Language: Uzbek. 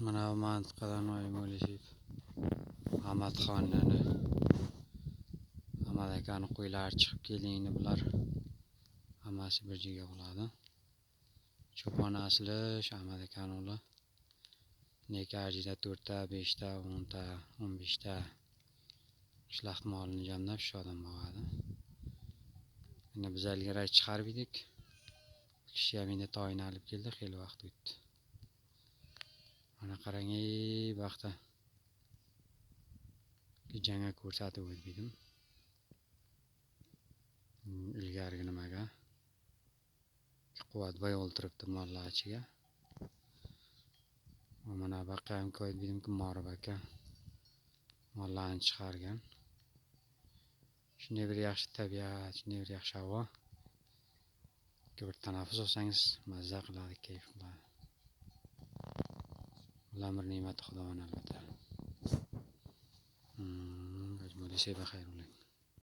Mana bu mantiqadan oyim o'ylashib Ahmadxonnani Ahmad akani qo'ylari chiqib keldingni bular hammasi bir joyga bo'ladi. Cho'pon asli shu Ahmad akani o'g'li. Nekarjida 4 ta, 5 ta, 10 ta, 15 ta qishloq molini jamlab shu odam boqadi. Endi biz ilgari chiqarib edik. Kishi ham endi toyini olib keldi, xeyli vaqt o'tdi. Mana qarang, vaqtda janga ko'rsatib o'tdim. Ilgarigi nimaga? Quvvatboy o'ltiribdi mollar ichiga. Mana baqa ham ko'yib bedimki, Morib aka mollarni chiqargan. Shunday bir yaxshi tabiat, shunday bir yaxshi havo. Bir tanaffus olsangiz mazza qiladi, kayf qiladi. Ular bir ne'mat Xudoning albatta. Bo'lsa xayr bo'ling.